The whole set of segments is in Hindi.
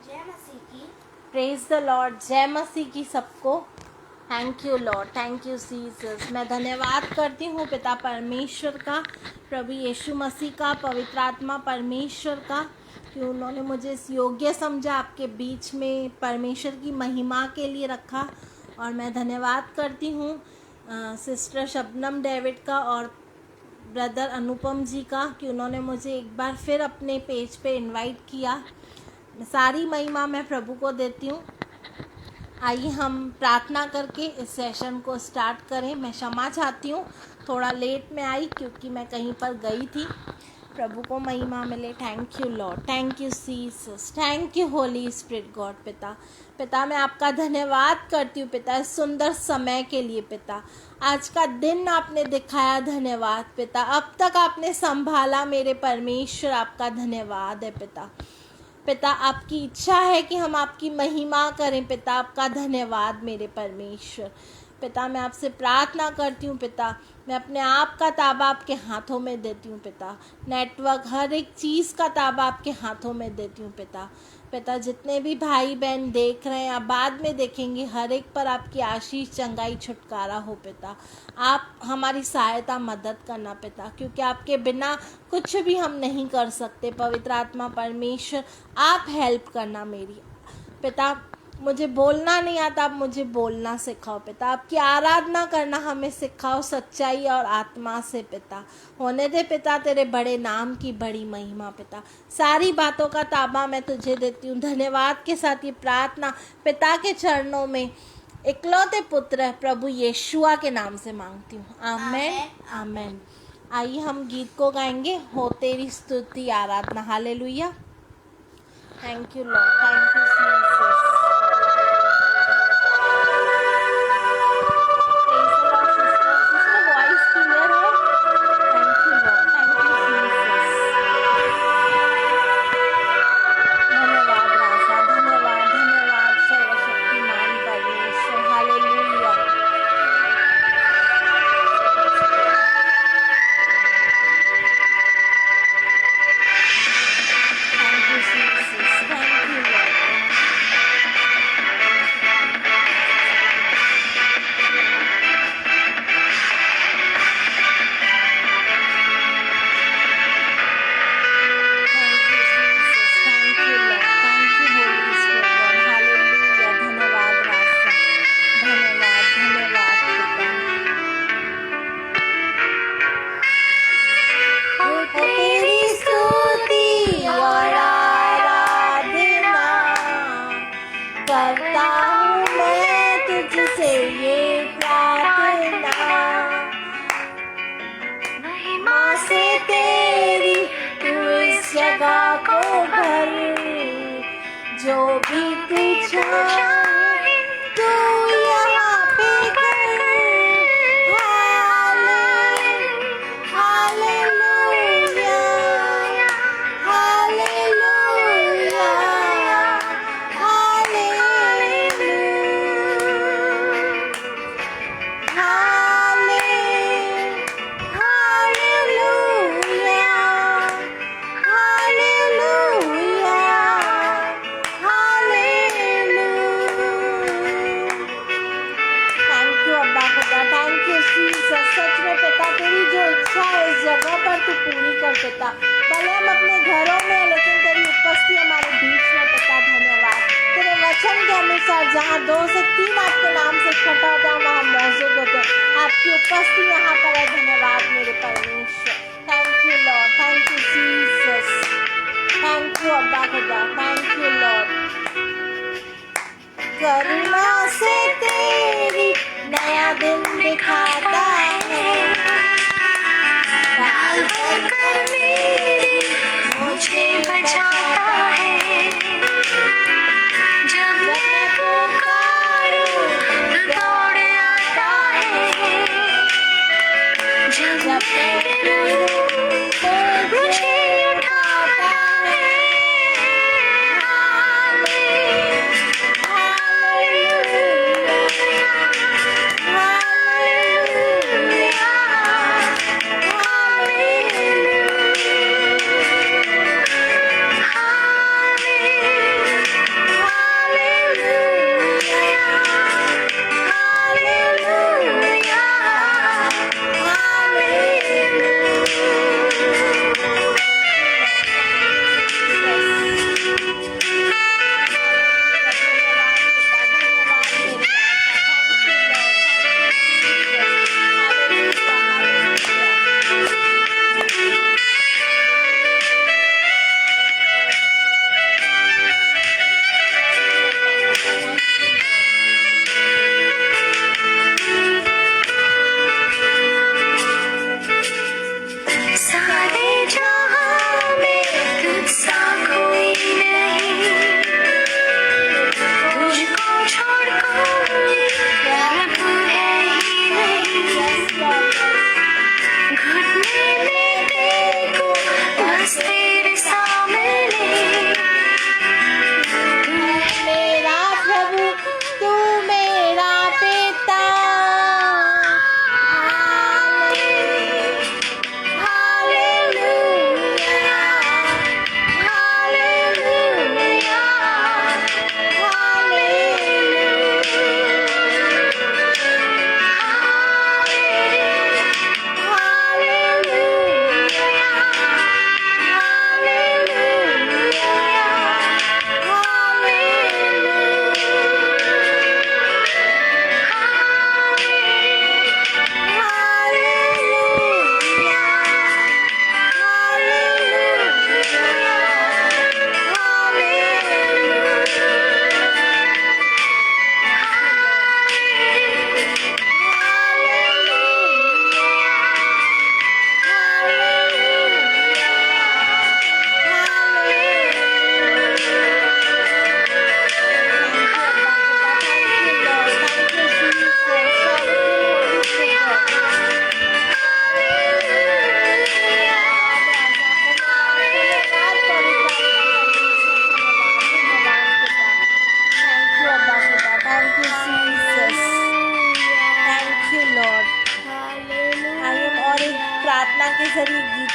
जय मसीह की। Praise the Lord. जय मसीह की सबको। Thank you Lord, thank you Jesus. मैं धन्यवाद करती हूँ पिता परमेश्वर का, प्रभु यीशु मसीह का, पवित्र आत्मा परमेश्वर का, कि उन्होंने मुझे इस योग्य समझा, आपके बीच में परमेश्वर की महिमा के लिए रखा। और मैं धन्यवाद करती हूँ सिस्टर शबनम डेविड का और ब्रदर अनुपम जी का, कि उन्होंने मुझे एक बार फिर अपने पेज पे इनवाइट किया। सारी महिमा मैं प्रभु को देती हूँ। आइए हम प्रार्थना करके इस सेशन को स्टार्ट करें। मैं क्षमा चाहती हूँ, थोड़ा लेट में आई क्योंकि मैं कहीं पर गई थी। प्रभु को महिमा मिले। Thank you Lord, thank you Jesus, thank you Holi spirit God. पिता मैं आपका धन्यवाद करती हूँ पिता, इस सुंदर समय के लिए पिता। आज का दिन आपने दिखाया, धन्यवाद पिता। अब तक आपने संभाला मेरे परमेश्वर, आपका धन्यवाद है पिता। आपकी इच्छा है कि हम आपकी महिमा करें पिता, आपका धन्यवाद मेरे परमेश्वर। पिता मैं आपसे प्रार्थना करती हूँ पिता, मैं अपने आप का ताबा आपके हाथों में देती हूँ पिता। नेटवर्क, हर एक चीज़ का ताबा आपके हाथों में देती हूँ पिता। जितने भी भाई बहन देख रहे हैं, आप बाद में देखेंगे, हर एक पर आपकी आशीष, चंगाई, छुटकारा हो पिता। आप हमारी सहायता, मदद करना पिता, क्योंकि आपके बिना कुछ भी हम नहीं कर सकते। पवित्र आत्मा परमेश्वर, आप हेल्प करना मेरी पिता। मुझे बोलना नहीं आता, आप मुझे बोलना सिखाओ पिता। आपकी आराधना करना हमें सिखाओ सच्चाई और आत्मा से पिता। होने दे पिता तेरे बड़े नाम की बड़ी महिमा पिता। सारी बातों का ताबा मैं तुझे देती हूँ। धन्यवाद के साथ ये प्रार्थना पिता के चरणों में इकलौते पुत्र प्रभु यीशुआ के नाम से मांगती हूँ। आमेन, आमेन। आइए हम गीत को गाएंगे, हो तेरी स्तुति आराधना। Hallelujah. Thank you Lord, thank you Jesus. जो भी तू चाहे तू यहाँ पे कर। हालेलुया, हालेलुया, सच में पिता तेरी जो इच्छा है इस जगह पर तू पूरी कर पिता। भले हम अपने घरों में, लेकिन तेरी उपस्थिति हमारे बीच में पिता। धन्यवाद तेरे वचन के अनुसार, जहाँ 2 से 3 आपके नाम से इकट्ठा होता है वहाँ मौजूद होते हैं। आपकी उपस्थिति यहाँ पर है। धन्यवाद मेरे परमेश्वर। Thank you Lord, thank you Jesus, thank you अब्बा खुदा, थैंक यू लॉर्ड। करुणा से तेरी नया दिन दिखाता है, डाल कर मेरी मुझे बचाता है। जब मैं पुकारूं तो दौड़ आता है, जब मैं गिरूं तो मुझे उठाता है। हालेलुया, हालेलुया,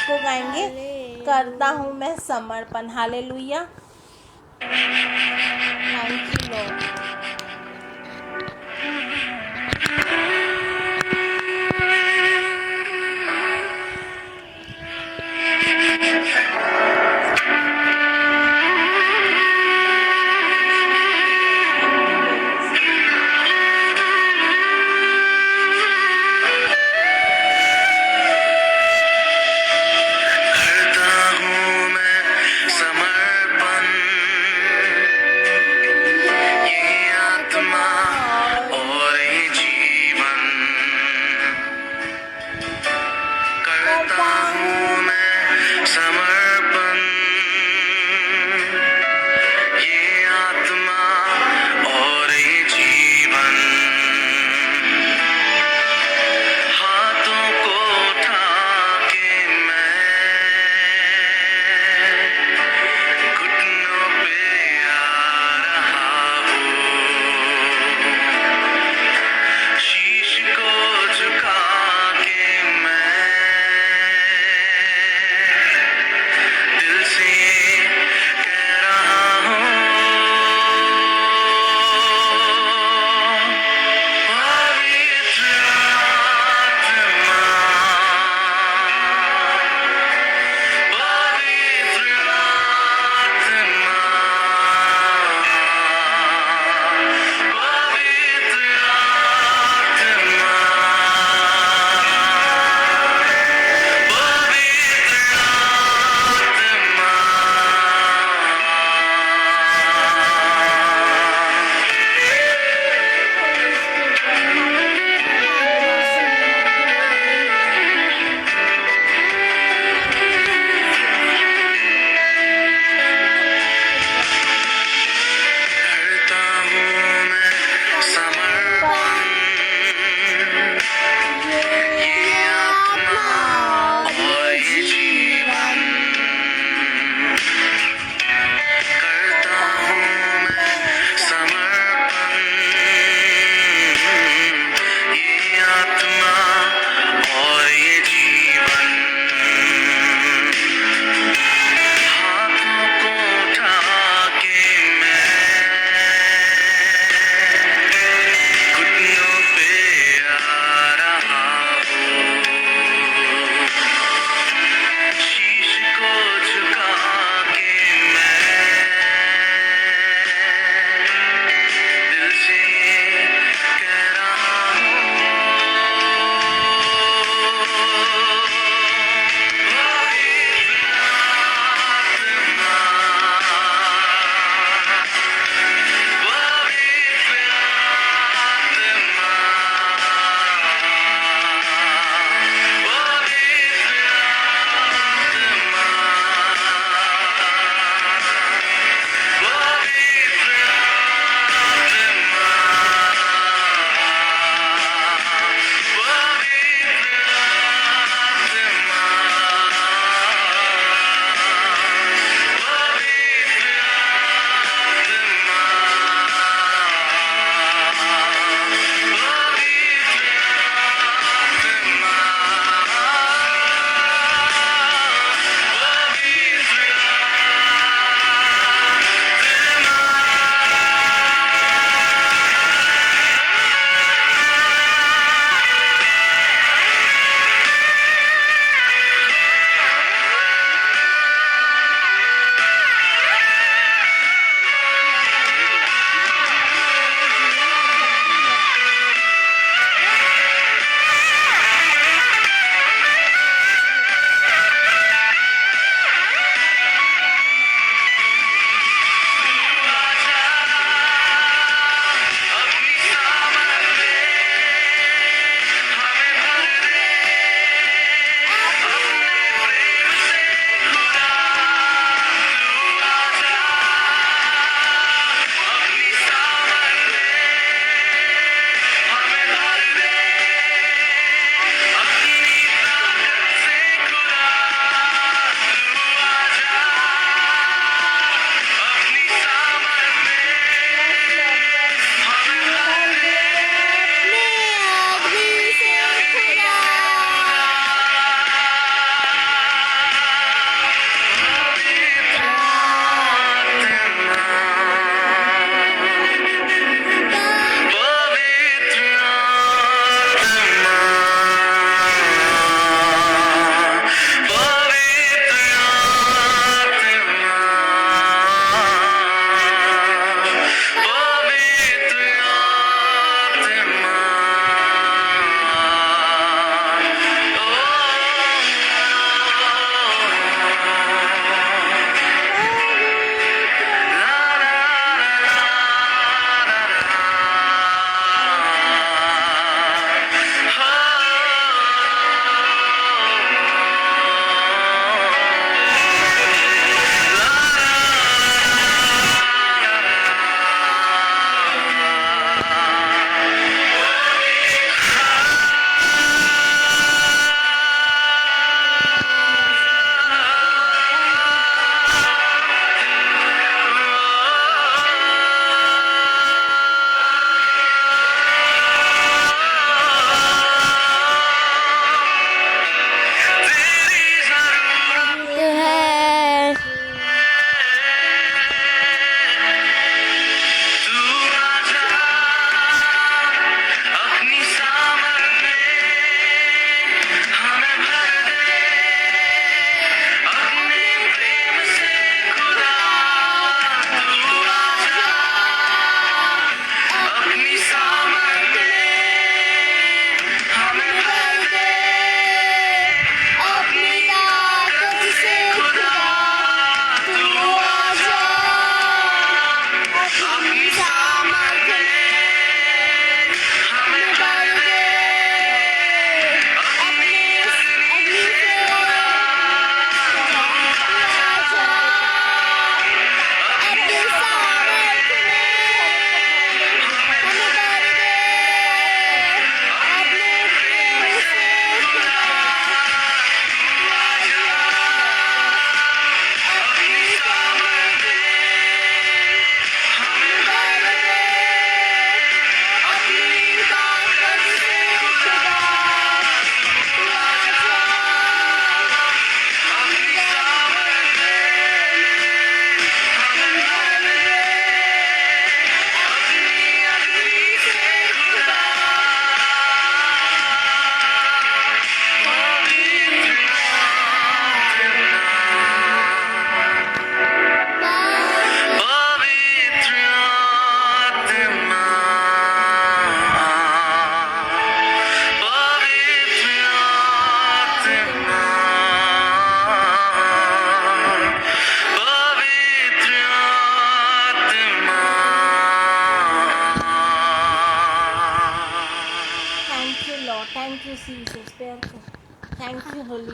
गीत को गाएंगे, करता हूँ मैं समर्पण। Hallelujah, thank you Lord. करता हूँ मैं समर्पण, ये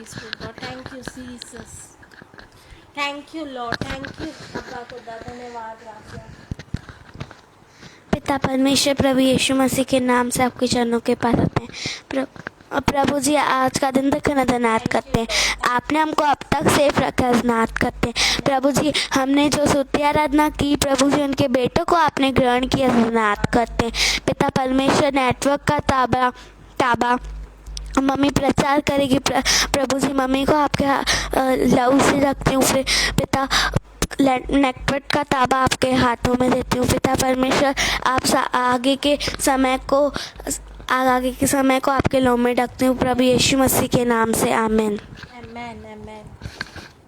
spirit God, thank you Jesus, thank you Lord, thank you अब्बा खुदा, धन्यवाद राजा। पिता परमेश्वर प्रभु यीशु मसीह के नाम से आपके चरणों के पास आते हैं। प्रभु जी आज का दिन तक धन्यवाद करते हैं, आपने हमको अब तक सेफ रखा, धन्यवाद करते हैं। प्रभु जी हमने जो स्तुति आराधना की, प्रभु जी उनके बेटों को आपने ग्रहण किया, धन्यवाद करते हैं। पिता परमेश्वर नेटवर्क का ताबा मम्मी प्रचार करेगी, प्रभु जी मम्मी को आपके लव से रखती हूँ। फिर पिता नेटवर्क का ताबा आपके हाथों में देती हूँ। पिता परमेश्वर आप आगे के समय को आपके लौ में रखती हूँ, प्रभु यीशु मसीह के नाम से, आमीन। Amen amen.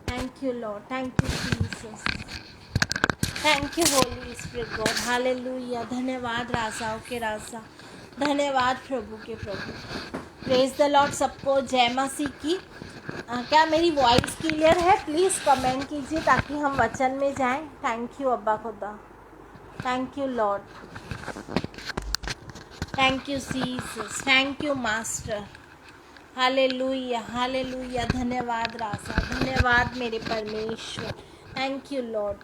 Thank you Lord, thank you Jesus, thank you Holi spirit God, hallelujah. धन्यवाद राजाओं के राजा, धन्यवाद प्रभु के प्रभु। प्रेज द लॉर्ड सबको, जय मसीह की। क्या मेरी वॉइस क्लियर है? प्लीज़ कमेंट कीजिए ताकि हम वचन में जाएं। थैंक यू अब्बा खुदा, thank you Lord, thank you Jesus, thank you master, hallelujah hallelujah. धन्यवाद राजा, धन्यवाद मेरे परमेश्वर, thank you Lord,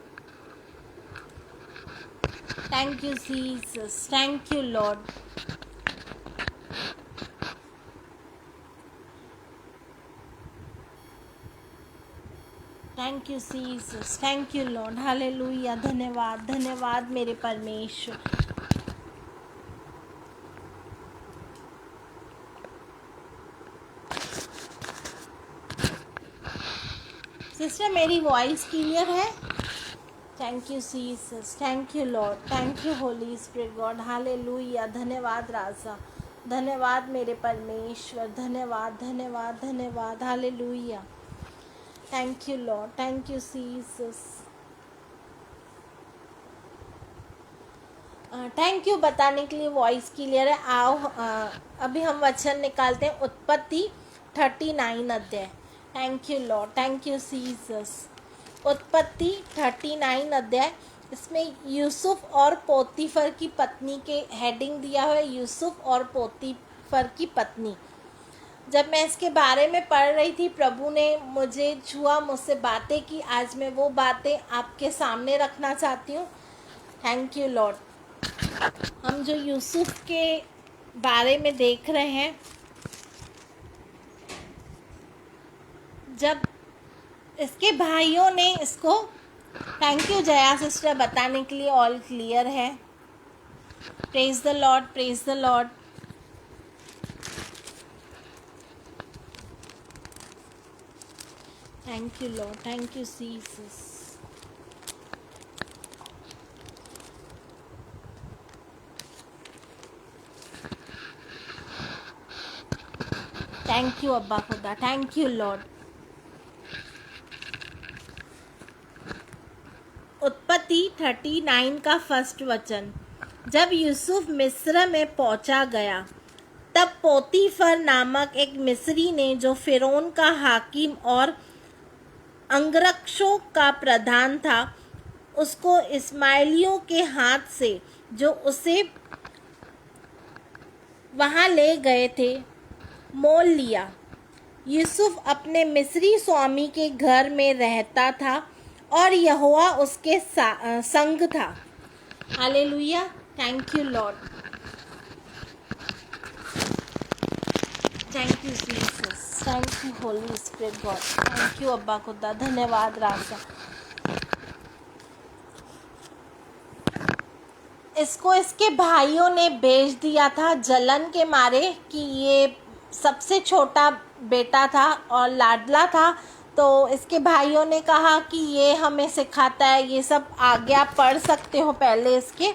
thank you Jesus, thank you Lord. Thank you Jesus, thank you Lord, hallelujah. धन्यवाद धन्यवाद मेरे परमेश्वर। सिस्टर मेरी वॉइस क्लियर है? Thank you Jesus, thank you Lord, thank you Holi spirit God, hallelujah. धन्यवाद राजा, धन्यवाद मेरे परमेश्वर, धन्यवाद धन्यवाद धन्यवाद, hallelujah. Thank you Lord, thank you Jesus, thank you बताने के लिए वॉइस क्लियर है। आओ अभी हम वचन निकालते हैं, उत्पत्ति 39 अध्याय। Thank you Lord, thank you Jesus. उत्पत्ति 39 अध्याय, इसमें यूसुफ और पोतीफर की पत्नी के हेडिंग दिया हुआ है, यूसुफ और पोतीफर की पत्नी। जब मैं इसके बारे में पढ़ रही थी, प्रभु ने मुझे छुआ, मुझसे बातें की। आज मैं वो बातें आपके सामने रखना चाहती हूँ। Thank you Lord. हम जो यूसुफ के बारे में देख रहे हैं, जब इसके भाइयों ने इसको, थैंक यू जया सिस्टर बताने के लिए, ऑल क्लियर है। Praise the Lord, praise the Lord. Thank you Lord, thank you Jesus. Thank you अब्बा खुदा, थैंक यू लॉर्ड। उत्पत्ति 39 का फर्स्ट वचन। जब यूसुफ मिस्र में पहुंचा गया, तब पोतीफर नामक एक मिस्री ने, जो फिरौन का हाकिम और अंगरक्षकों का प्रधान था, उसको इस्माइलियों के हाथ से, जो उसे वहां ले गए थे, मोल लिया। यूसुफ अपने मिस्री स्वामी के घर में रहता था और यहोवा उसके संग था। Hallelujah, thank you Lord, thank you Jesus, thank you Holi spirit God, thank you अब्बा खुदा, धन्यवाद राजा। इसको इसके भाइयों ने बेच दिया था जलन के मारे, कि ये सबसे छोटा बेटा था और लाडला था। तो इसके भाइयों ने कहा कि ये हमें सिखाता है, ये सब आगे आप पढ़ सकते हो पहले इसके।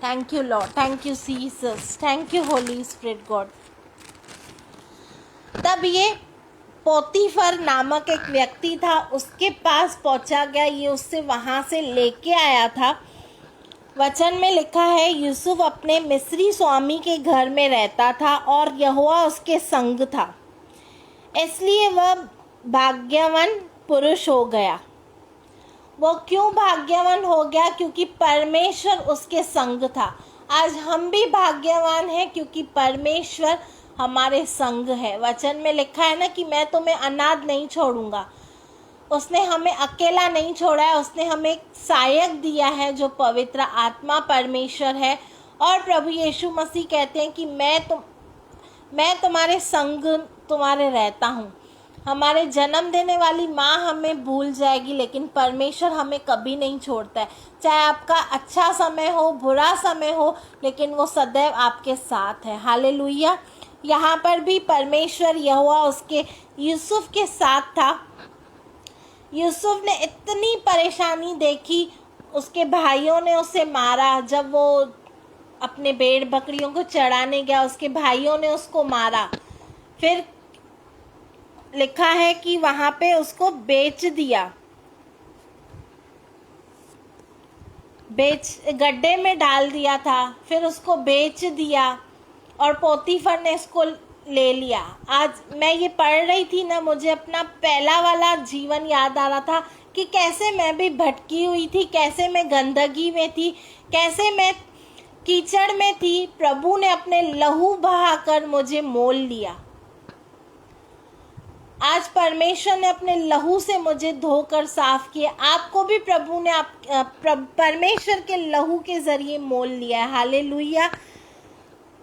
Thank you Lord, thank you Jesus, thank you Holi spirit God. तब ये पोतीफर नामक एक व्यक्ति था, उसके पास पहुंचा गया, ये उससे वहां से लेके आया था। वचन में लिखा है, यूसुफ अपने मिस्री स्वामी के घर में रहता था और यहोवा उसके संग था, इसलिए वह भाग्यवान पुरुष हो गया। वो क्यों भाग्यवान हो गया? क्योंकि परमेश्वर उसके संग था। आज हम भी भाग्यवान हैं क्योंकि परमेश्वर हमारे संग है। वचन में लिखा है ना कि मैं तुम्हें अनाथ नहीं छोड़ूंगा। उसने हमें अकेला नहीं छोड़ा है, उसने हमें एक सहायक दिया है जो पवित्र आत्मा परमेश्वर है। और प्रभु यीशु मसीह कहते हैं कि मैं तुम्हारे संग तुम्हारे रहता हूँ। हमारे जन्म देने वाली माँ हमें भूल जाएगी, लेकिन परमेश्वर हमें कभी नहीं छोड़ता है। चाहे आपका अच्छा समय हो, बुरा समय हो, लेकिन वो सदैव आपके साथ है। हालेलुया। यहाँ पर भी परमेश्वर यहोवा उसके यूसुफ के साथ था। यूसुफ ने इतनी परेशानी देखी, उसके भाइयों ने उसे मारा। जब वो अपने भेड़ बकरियों को चराने गया, उसके भाइयों ने उसको मारा। फिर लिखा है कि वहाँ पे उसको बेच दिया, गड्ढे में डाल दिया था। फिर उसको बेच दिया और पोतीफर ने इसको ले लिया। आज मैं ये पढ़ रही थी ना, मुझे अपना पहला वाला जीवन याद आ रहा था कि कैसे मैं भी भटकी हुई थी, कैसे मैं गंदगी में थी, कैसे मैं कीचड़ में थी। प्रभु ने अपने लहू बहाकर मुझे मोल लिया। आज परमेश्वर ने अपने लहू से मुझे धोकर साफ किया। आपको भी प्रभु ने परमेश्वर के लहू के जरिए मोल लिया है। हालेलुया।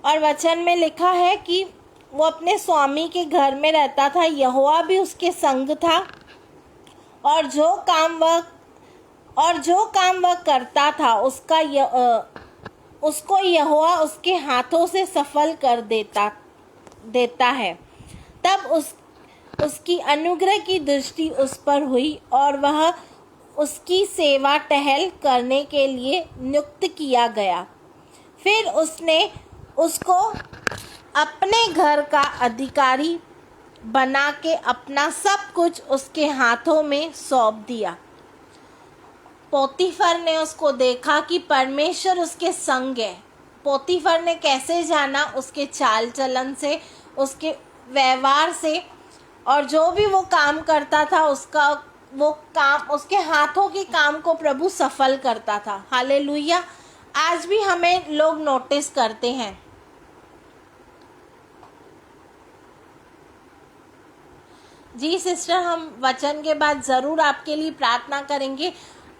और वचन में लिखा है कि वो अपने स्वामी के घर में रहता था, यहोवा भी उसके संग था, और जो काम वह करता था उसको यहोवा उसके हाथों से सफल कर देता है। तब उसकी अनुग्रह की दृष्टि उस पर हुई और वह उसकी सेवा टहल करने के लिए नियुक्त किया गया। फिर उसने उसको अपने घर का अधिकारी बना के अपना सब कुछ उसके हाथों में सौंप दिया। पोतीफर ने उसको देखा कि परमेश्वर उसके संग है। पोतीफर ने कैसे जाना? उसके चाल चलन से, उसके व्यवहार से, और जो भी वो काम करता था उसके हाथों के काम को प्रभु सफल करता था। हालेलुया। आज भी हमें लोग नोटिस करते हैं। जी सिस्टर, हम वचन के बाद ज़रूर आपके लिए प्रार्थना करेंगे।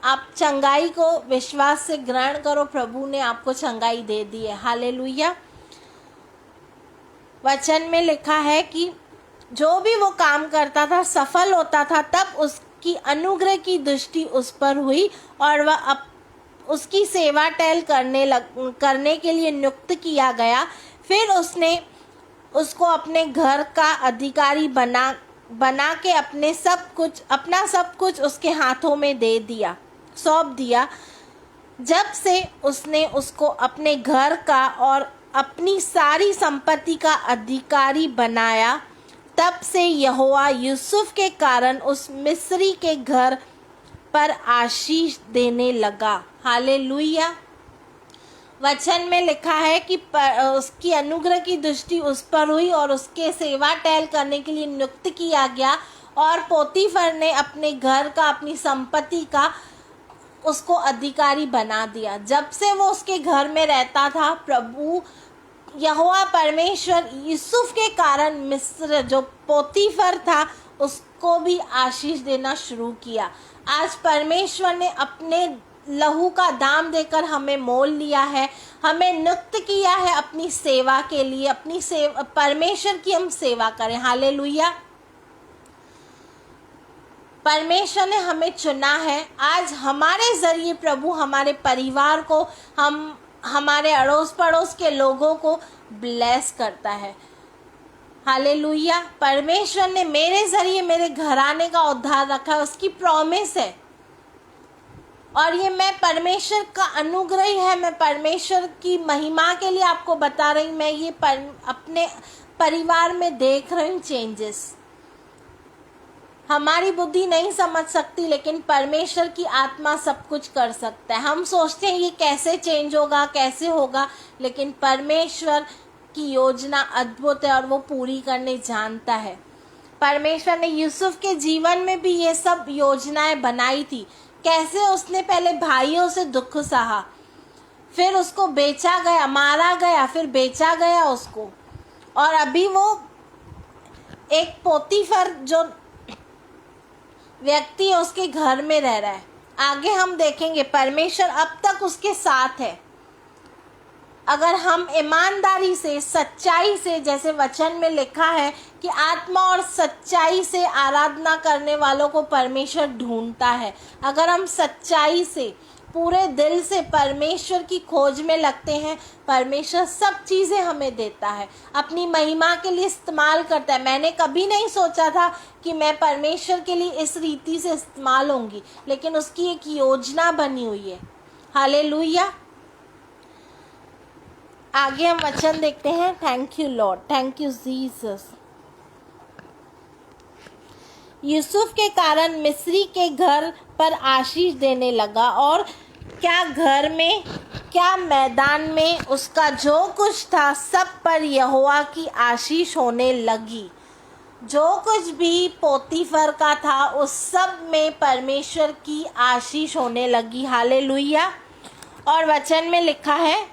आप चंगाई को विश्वास से ग्रहण करो, प्रभु ने आपको चंगाई दे दी है। हालेलुया। वचन में लिखा है कि जो भी वो काम करता था सफल होता था। तब उसकी अनुग्रह की दृष्टि उस पर हुई और वह उसकी सेवा टहल करने के लिए नियुक्त किया गया। फिर उसने उसको अपने घर का अधिकारी बना के अपना सब कुछ उसके हाथों में सौंप दिया। जब से उसने उसको अपने घर का और अपनी सारी संपत्ति का अधिकारी बनाया, तब से यहोवा यूसुफ के कारण उस मिस्री के घर पर आशीष देने लगा। हालेलुया। वचन में लिखा है कि उसकी अनुग्रह की दृष्टि उस पर हुई और उसके सेवा टहल करने के लिए नियुक्त किया गया। और पोतीफर ने अपने घर का, अपनी संपत्ति का उसको अधिकारी बना दिया। जब से वो उसके घर में रहता था, प्रभु यहोवा परमेश्वर यूसुफ के कारण मिस्र जो पोतीफर था उसको भी आशीष देना शुरू किया। आज परमेश्वर ने अपने लहू का दाम देकर हमें मोल लिया है, हमें नियुक्त किया है अपनी सेवा के लिए। परमेश्वर की हम सेवा करें। हालेलुया। परमेश्वर ने हमें चुना है। आज हमारे ज़रिए प्रभु हमारे परिवार को, हमारे अड़ोस पड़ोस के लोगों को ब्लेस करता है। हालेलुया। परमेश्वर ने मेरे ज़रिए मेरे घराने का उद्धार रखा है, उसकी प्रॉमिस है। और ये मैं परमेश्वर का अनुग्रह है, मैं परमेश्वर की महिमा के लिए आपको बता रही हूँ। मैं ये अपने परिवार में देख रही हूँ चेंजेस। हमारी बुद्धि नहीं समझ सकती, लेकिन परमेश्वर की आत्मा सब कुछ कर सकता है। हम सोचते हैं ये कैसे चेंज होगा, कैसे होगा, लेकिन परमेश्वर की योजना अद्भुत है और वो पूरी करने जानता है। परमेश्वर ने यूसुफ के जीवन में भी ये सब योजनाएं बनाई थी। कैसे उसने पहले भाइयों से दुख सहा, फिर उसको बेचा गया, मारा गया, फिर बेचा गया उसको, और अभी वो एक पोतीफर जो व्यक्ति है उसके घर में रह रहा है। आगे हम देखेंगे परमेश्वर अब तक उसके साथ है। अगर हम ईमानदारी से, सच्चाई से, जैसे वचन में लिखा है कि आत्मा और सच्चाई से आराधना करने वालों को परमेश्वर ढूंढता है, अगर हम सच्चाई से, पूरे दिल से परमेश्वर की खोज में लगते हैं, परमेश्वर सब चीज़ें हमें देता है, अपनी महिमा के लिए इस्तेमाल करता है। मैंने कभी नहीं सोचा था कि मैं परमेश्वर के लिए इस रीति से इस्तेमाल होंगी, लेकिन उसकी एक योजना बनी हुई है। हालेलुया। आगे हम वचन देखते हैं। Thank you Lord, thank you Jesus. Yusuf के कारण मिस्री के घर पर आशीष देने लगा, और क्या घर में क्या मैदान में उसका जो कुछ था सब पर यहोवा की आशीष होने लगी। जो कुछ भी पोतीफर का था उस सब में परमेश्वर की आशीष होने लगी। हालेलुया। और वचन में लिखा है,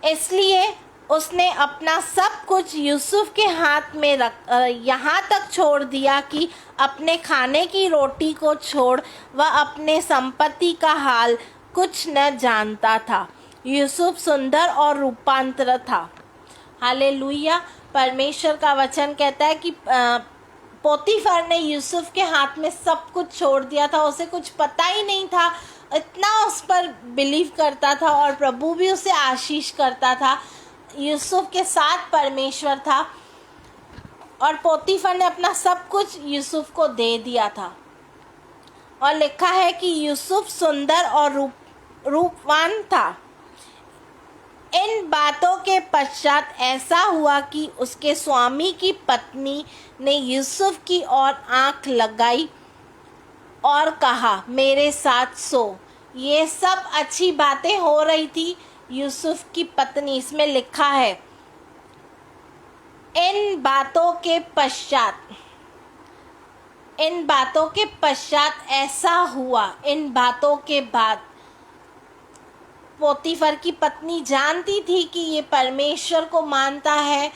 इसलिए उसने अपना सब कुछ यूसुफ के हाथ में यहाँ तक छोड़ दिया कि अपने खाने की रोटी को छोड़ वह अपने संपत्ति का हाल कुछ न जानता था। यूसुफ सुंदर और रूपांतर था। हालेलुया। परमेश्वर का वचन कहता है कि पोतीफर ने यूसुफ के हाथ में सब कुछ छोड़ दिया था। उसे कुछ पता ही नहीं था, इतना उस पर बिलीव करता था और प्रभु भी उसे आशीष करता था। यूसुफ के साथ परमेश्वर था और पोतीफर ने अपना सब कुछ यूसुफ को दे दिया था। और लिखा है कि यूसुफ सुंदर और रूपवान था। इन बातों के पश्चात ऐसा हुआ कि उसके स्वामी की पत्नी ने यूसुफ की ओर आंख लगाई और कहा, मेरे साथ सो। ये सब अच्छी बातें हो रही थी। यूसुफ की पत्नी, इसमें लिखा है इन बातों के पश्चात ऐसा हुआ। इन बातों के बाद पोतीफर की पत्नी जानती थी कि ये परमेश्वर को मानता है,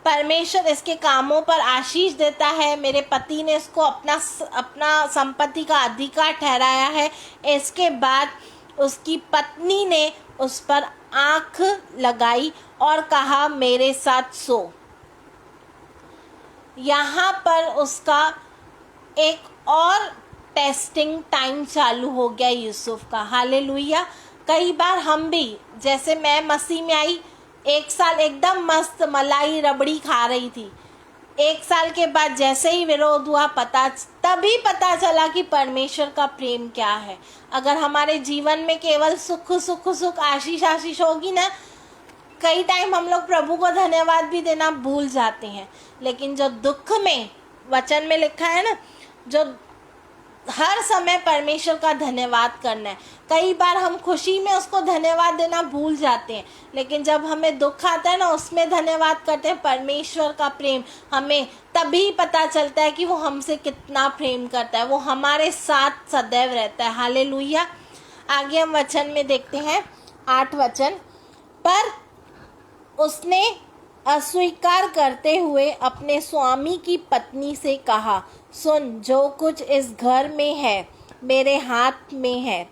परमेश्वर इसके कामों पर आशीष देता है, मेरे पति ने इसको अपना संपत्ति का अधिकार ठहराया है। इसके बाद उसकी पत्नी ने उस पर आंख लगाई और कहा, मेरे साथ सो। यहाँ पर उसका एक और टेस्टिंग टाइम चालू हो गया यूसुफ का। हालेलुया। कई बार हम भी, जैसे मैं मसीह में आई 1 साल एकदम मस्त मलाई रबड़ी खा रही थी। 1 साल के बाद जैसे ही विरोध हुआ, तभी पता चला कि परमेश्वर का प्रेम क्या है। अगर हमारे जीवन में केवल सुख सुख सुख, आशीष आशीष होगी ना, कई टाइम हम लोग प्रभु को धन्यवाद भी देना भूल जाते हैं। लेकिन जो दुख में, वचन में लिखा है ना, जो हर समय परमेश्वर का धन्यवाद करना है। कई बार हम खुशी में उसको धन्यवाद देना भूल जाते हैं, लेकिन जब हमें दुख आता है ना, उसमें धन्यवाद करते हैं। परमेश्वर का प्रेम हमें तभी पता चलता है कि वो हमसे कितना प्रेम करता है। वो हमारे साथ सदैव रहता है। हालेलुया। आगे हम वचन में देखते हैं 8 वचन। पर उसने अस्वीकार करते हुए अपने स्वामी की पत्नी से कहा, सुन, जो कुछ इस घर में है मेरे हाथ में है।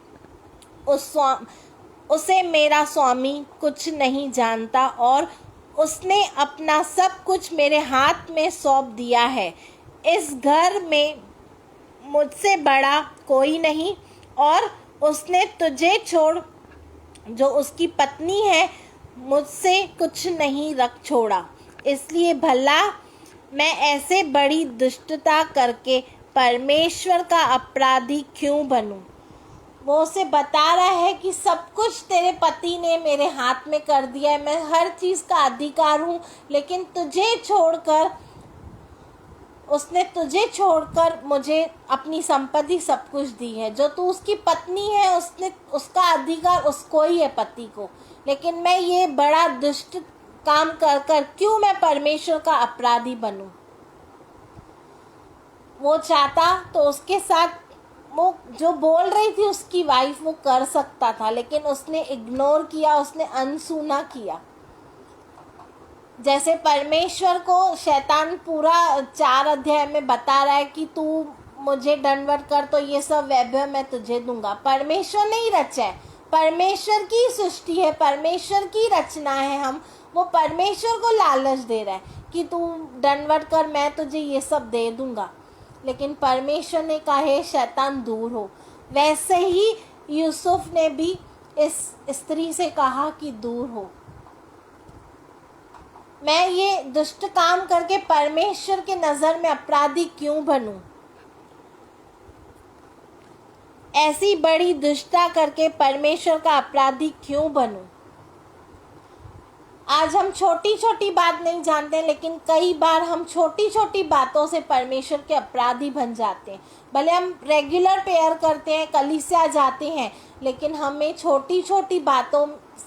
उसे मेरा स्वामी कुछ नहीं जानता और उसने अपना सब कुछ मेरे हाथ में सौंप दिया है। इस घर में मुझसे बड़ा कोई नहीं, और उसने तुझे छोड़, जो उसकी पत्नी है, मुझसे कुछ नहीं रख छोड़ा। इसलिए भला मैं ऐसे बड़ी दुष्टता करके परमेश्वर का अपराधी क्यों बनूं? वो उसे बता रहा है कि सब कुछ तेरे पति ने मेरे हाथ में कर दिया है, मैं हर चीज़ का अधिकार हूँ, लेकिन उसने तुझे छोड़कर मुझे अपनी संपत्ति सब कुछ दी है। जो तू उसकी पत्नी है, उसका अधिकार उसको ही है, पति को। लेकिन मैं ये बड़ा दुष्ट काम कर क्यों मैं परमेश्वर का अपराधी बनूं? वो चाहता तो उसके साथ, वो जो बोल रही थी उसकी वाइफ, वो कर सकता था, लेकिन उसने इग्नोर किया, उसने अनसुना किया। जैसे परमेश्वर को शैतान पूरा 4 अध्याय में बता रहा है कि तू मुझे दंडवत कर तो ये सब वैभव मैं तुझे दूंगा। परमेश्वर नहीं रचा है, परमेश्वर की सृष्टि है, परमेश्वर की रचना है हम, वो परमेश्वर को लालच दे रहा है कि तू दंडवत कर, मैं तुझे ये सब दे दूंगा। लेकिन परमेश्वर ने कहा है शैतान दूर हो। वैसे ही यूसुफ ने भी इस स्त्री से कहा कि दूर हो। मैं ये दुष्ट काम करके परमेश्वर के नज़र में अपराधी क्यों बनूं? ऐसी बड़ी दुष्टता करके परमेश्वर का अपराधी क्यों बनूं? आज हम छोटी छोटी बात नहीं जानते, लेकिन कई बार हम छोटी छोटी बातों से परमेश्वर के अपराधी बन जाते हैं। भले हम रेगुलर प्रेयर करते हैं, कलीसिया जाते हैं, लेकिन हमें छोटी छोटी बातों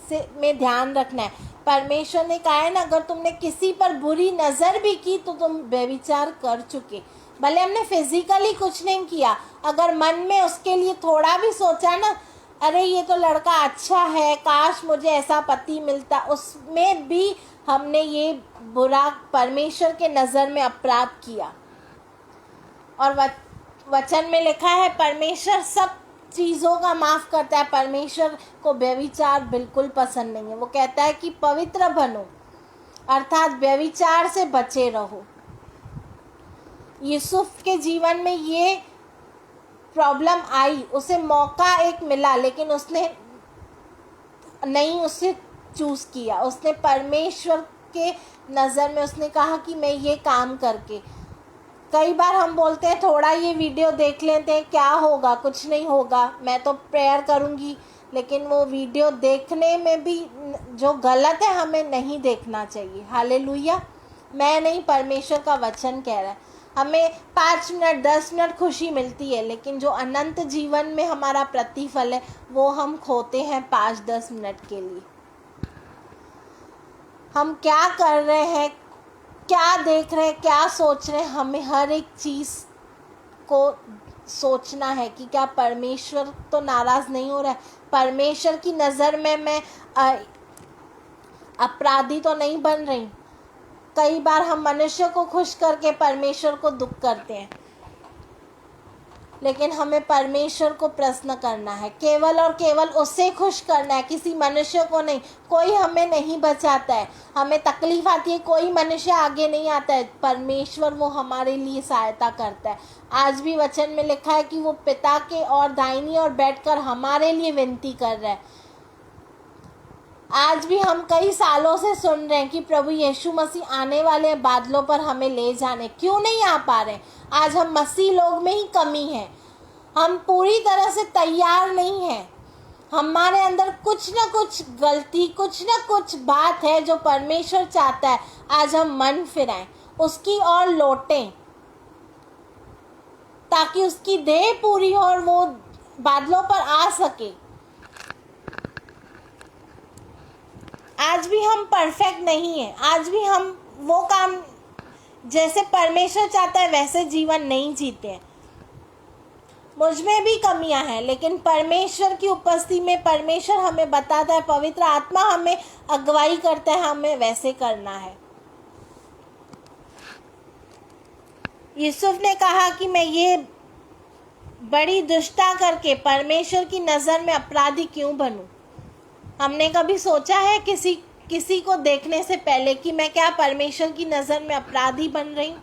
से में ध्यान रखना है। परमेश्वर ने कहा है ना, अगर तुमने किसी पर बुरी नज़र भी की तो तुम व्यभिचार कर चुके। भले हमने फिजिकली कुछ नहीं किया, अगर मन में उसके लिए थोड़ा भी सोचा ना, अरे ये तो लड़का अच्छा है, काश मुझे ऐसा पति मिलता, उसमें भी हमने ये बुरा परमेश्वर के नज़र में अपराध किया। और वचन में लिखा है परमेश्वर सब चीज़ों का माफ़ करता है। परमेश्वर को व्यभिचार बिल्कुल पसंद नहीं है। वो कहता है कि पवित्र बनो, अर्थात व्यभिचार से बचे रहो। यूसुफ के जीवन में ये प्रॉब्लम आई, उसे मौका एक मिला, लेकिन उसने नहीं उसे चूज़ किया। उसने परमेश्वर के नज़र में उसने कहा कि मैं ये काम करके। कई बार हम बोलते हैं थोड़ा ये वीडियो देख लेते हैं, क्या होगा, कुछ नहीं होगा, मैं तो प्रेयर करूँगी, लेकिन वो वीडियो देखने में भी जो गलत है हमें नहीं देखना चाहिए। हालेलुया। मैं नहीं, परमेश्वर का वचन कह रहा है। हमें 5 मिनट 10 मिनट खुशी मिलती है, लेकिन जो अनंत जीवन में हमारा प्रतिफल है वो हम खोते हैं 5-10 मिनट के लिए। हम क्या कर रहे हैं, क्या देख रहे हैं, क्या सोच रहे हैं, हमें हर एक चीज़ को सोचना है कि क्या परमेश्वर तो नाराज़ नहीं हो रहा है, परमेश्वर की नज़र में मैं अपराधी तो नहीं बन रही। कई बार हम मनुष्य को खुश करके परमेश्वर को दुख करते हैं, लेकिन हमें परमेश्वर को प्रश्न करना है, केवल और केवल उसे खुश करना है, किसी मनुष्य को नहीं। कोई हमें नहीं बचाता है, हमें तकलीफ आती है, कोई मनुष्य आगे नहीं आता है, परमेश्वर वो हमारे लिए सहायता करता है। आज भी वचन में लिखा है कि वो पिता के और दाहिनी ओर बैठकर हमारे लिए विनती कर रहा है। आज भी हम कई सालों से सुन रहे हैं कि प्रभु यीशु मसीह आने वाले हैं बादलों पर हमें ले जाने, क्यों नहीं आ पा रहे? आज हम मसीह लोग में ही कमी है, हम पूरी तरह से तैयार नहीं हैं। हमारे अंदर कुछ ना कुछ गलती, कुछ ना कुछ बात है जो परमेश्वर चाहता है आज हम मन फिराएं, उसकी ओर लौटें, ताकि उसकी देह पूरी हो और वो बादलों पर आ सके। आज भी हम परफेक्ट नहीं हैं, आज भी हम वो काम जैसे परमेश्वर चाहता है वैसे जीवन नहीं जीते हैं। मुझ में भी कमियां हैं, लेकिन परमेश्वर की उपस्थिति में परमेश्वर हमें बताता है, पवित्र आत्मा हमें अगुवाई करता है, हमें वैसे करना है। यूसुफ ने कहा कि मैं ये बड़ी दुष्टता करके परमेश्वर की नज़र में अपराधी क्यों बनूं? हमने कभी सोचा है किसी को देखने से पहले कि मैं क्या परमेश्वर की नज़र में अपराधी बन रही हूँ?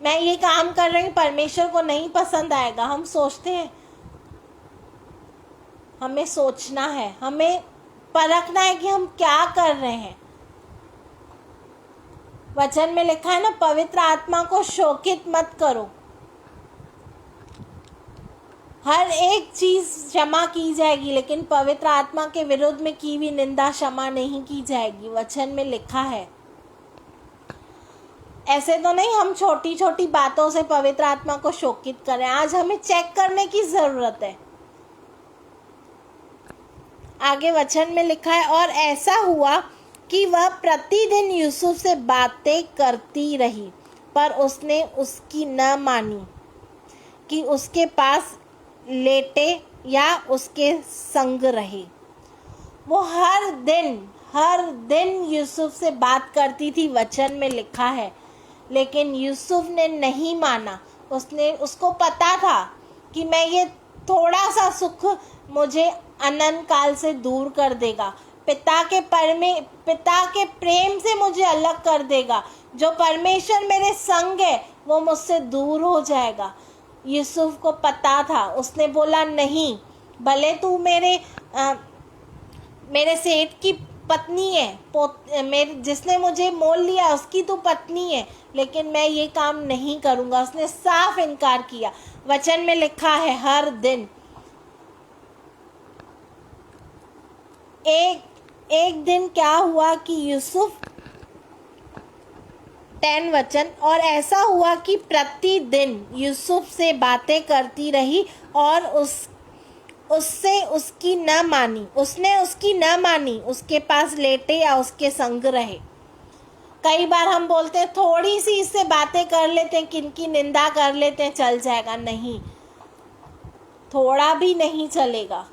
मैं ये काम कर रही हूँ, परमेश्वर को नहीं पसंद आएगा। हम सोचते हैं, हमें सोचना है, हमें परखना है कि हम क्या कर रहे हैं। वचन में लिखा है ना, पवित्र आत्मा को शोकित मत करो। हर एक चीज़ क्षमा की जाएगी, लेकिन पवित्र आत्मा के विरुद्ध में की हुई निंदा क्षमा नहीं की जाएगी, वचन में लिखा है। ऐसे तो नहीं हम छोटी छोटी बातों से पवित्र आत्मा को शोकित करें। आज हमें चेक करने की ज़रूरत है। आगे वचन में लिखा है, और ऐसा हुआ कि वह प्रतिदिन यूसुफ से बातें करती रही, पर उसने उसकी न मानी कि उसके पास लेटे या उसके संग रहे। वो हर दिन हर दिन यूसुफ से बात करती थी, वचन में लिखा है। लेकिन यूसुफ ने नहीं माना। उसको पता था कि मैं ये थोड़ा सा सुख मुझे अनंत काल से दूर कर देगा, पिता के प्रेम से मुझे अलग कर देगा। जो परमेश्वर मेरे संग है वो मुझसे दूर हो जाएगा। यूसुफ को पता था। उसने बोला नहीं, भले तू मेरे सेठ की पत्नी है, जिसने मुझे मोल लिया उसकी तो पत्नी है, लेकिन मैं ये काम नहीं करूँगा। उसने साफ इनकार किया। वचन में लिखा है हर दिन एक दिन क्या हुआ कि यूसुफ 10 वचन, और ऐसा हुआ कि प्रतिदिन यूसुफ से बातें करती रही और उसने उसकी न मानी, उसके पास लेटे या उसके संग रहे। कई बार हम बोलते हैं थोड़ी सी इससे बातें कर लेते हैं, किनकी निंदा कर लेते हैं, चल जाएगा। नहीं, थोड़ा भी नहीं चलेगा।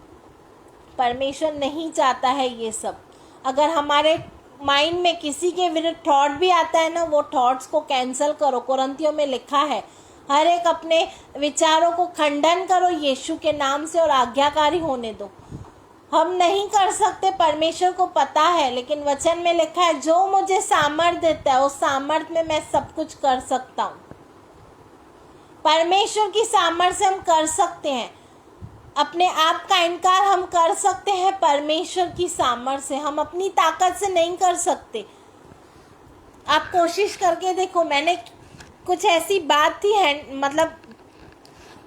परमेश्वर नहीं चाहता है ये सब। अगर हमारे माइंड में किसी के विरुद्ध थॉट भी आता है ना, वो थॉट्स को कैंसिल करो। कुरिन्थियों में लिखा है हर एक अपने विचारों को खंडन करो यीशु के नाम से और आज्ञाकारी होने दो। हम नहीं कर सकते, परमेश्वर को पता है, लेकिन वचन में लिखा है जो मुझे सामर्थ देता है उस सामर्थ में मैं सब कुछ कर सकता हूँ। परमेश्वर की सामर्थ से हम कर सकते हैं। अपने आप का इनकार हम कर सकते हैं परमेश्वर की सामर्थ से। हम अपनी ताकत से नहीं कर सकते। आप कोशिश करके देखो। मैंने कुछ ऐसी बात थी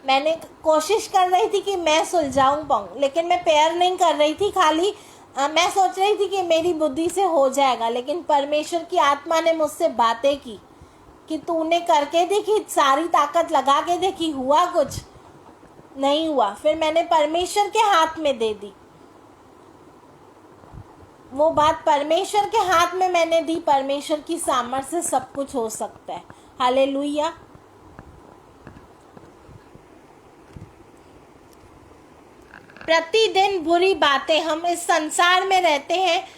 मैंने कोशिश कर रही थी कि मैं सुलझाऊं पाऊँ, लेकिन मैं प्रेयर नहीं कर रही थी। खाली मैं सोच रही थी कि मेरी बुद्धि से हो जाएगा, लेकिन परमेश्वर की आत्मा ने मुझसे बातें की कि तूने करके देखी, सारी ताकत लगा के देखी, हुआ कुछ नहीं हुआ। फिर मैंने परमेश्वर के हाथ में दे दी। वो बात परमेश्वर के हाथ में मैंने दी। परमेश्वर की सामर्थ से सब कुछ हो सकता है। हालेलुया। प्रतिदिन बुरी बातें, हम इस संसार में रहते हैं,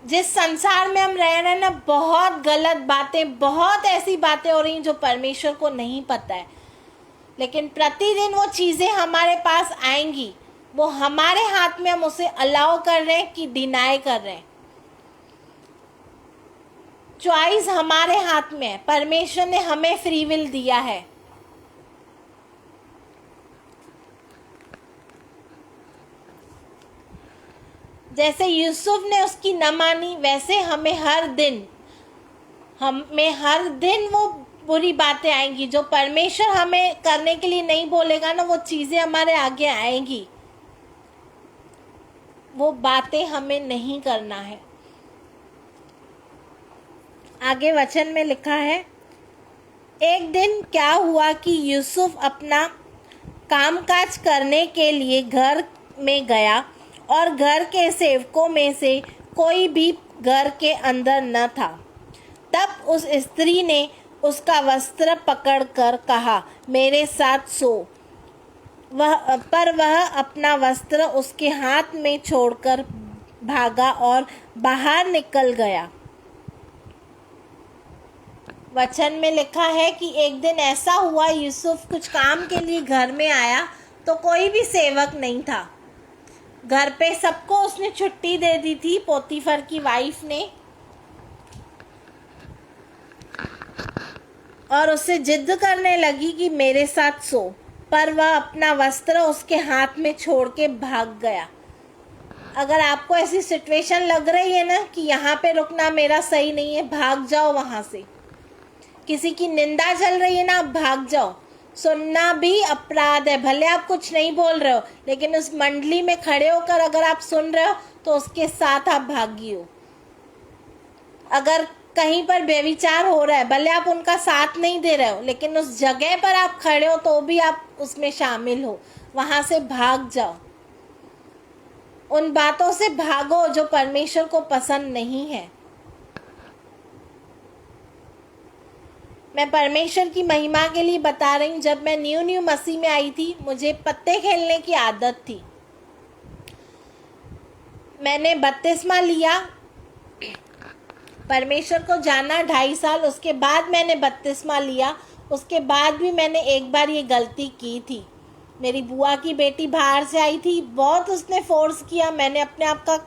जिस संसार में हम रह रहे हैं ना, बहुत गलत बातें, बहुत ऐसी बातें हो रही हैं जो परमेश्वर को नहीं पता है। लेकिन प्रतिदिन वो चीज़ें हमारे पास आएंगी। वो हमारे हाथ में, हम उसे अलाउ कर रहे हैं कि डिनाई कर रहे हैं। चॉइस हमारे हाथ में है। परमेश्वर ने हमें फ्री विल दिया है। जैसे यूसुफ ने उसकी न मानी, वैसे हमें हर दिन वो बुरी बातें आएंगी जो परमेश्वर हमें करने के लिए नहीं बोलेगा ना, वो चीज़ें हमारे आगे आएंगी। वो बातें हमें नहीं करना है। आगे वचन में लिखा है एक दिन क्या हुआ कि यूसुफ अपना कामकाज करने के लिए घर में गया और घर के सेवकों में से कोई भी घर के अंदर न था। तब उस स्त्री ने उसका वस्त्र पकड़कर कहा, मेरे साथ सो। वह अपना वस्त्र उसके हाथ में छोड़कर भागा और बाहर निकल गया। वचन में लिखा है कि एक दिन ऐसा हुआ, यूसुफ कुछ काम के लिए घर में आया तो कोई भी सेवक नहीं था। घर पे सबको उसने छुट्टी दे दी थी, पोतीफर की वाइफ ने, और उससे जिद करने लगी कि मेरे साथ सो। पर वह अपना वस्त्र उसके हाथ में छोड़ के भाग गया। अगर आपको ऐसी सिचुएशन लग रही है ना कि यहाँ पे रुकना मेरा सही नहीं है, भाग जाओ वहाँ से। किसी की निंदा चल रही है ना, आप भाग जाओ। सुनना भी अपराध है। भले आप कुछ नहीं बोल रहे हो, लेकिन उस मंडली में खड़े होकर अगर आप सुन रहे हो तो उसके साथ आप भागियो। अगर कहीं पर व्यभिचार हो रहा है, भले आप उनका साथ नहीं दे रहे हो, लेकिन उस जगह पर आप खड़े हो तो भी आप उसमें शामिल हो। वहाँ से भाग जाओ। उन बातों से भागो जो परमेश्वर को पसंद नहीं है। मैं परमेश्वर की महिमा के लिए बता रही हूँ। जब मैं न्यू मसीह में आई थी, मुझे पत्ते खेलने की आदत थी। मैंने बपतिस्मा लिया परमेश्वर को जाना 2.5 साल, उसके बाद मैंने बपतिस्मा लिया। उसके बाद भी मैंने एक बार ये गलती की थी। मेरी बुआ की बेटी बाहर से आई थी, बहुत उसने फोर्स किया, मैंने अपने आप का